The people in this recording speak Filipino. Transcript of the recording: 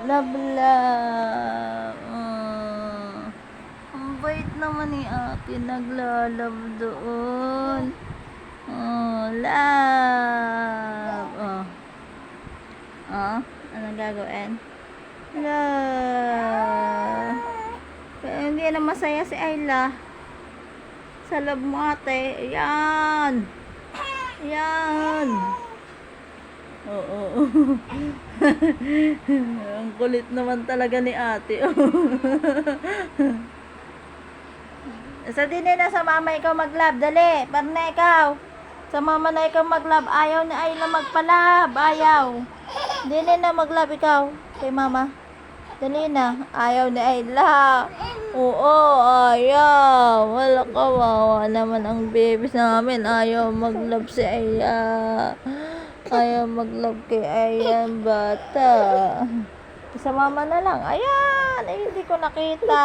Love, love. Ang bait naman ni ate. Naglalove doon. Love. Anong gagawin? Love. Kaya hindi na masaya si Ayla. Sa love mo ate. Ayan. Ayan. Oo. Ang kulit naman talaga ni ate. Sa din na sa mama ikaw mag-love. Dali. Parna ikaw. Sa mama na ikaw mag-love. Ayaw na Ayla magpa-love. Ayaw. Dili na mag-love ikaw. Kay mama. Dali na. Ayaw ni Ayla. Oo, ayaw. Wala, kawawa naman ang babies namin. Ayaw mag-love si Ayla. Ayaw mag-love kay Ayan bata. Sa mama na lang. Ayan. Ay, hindi ko nakita.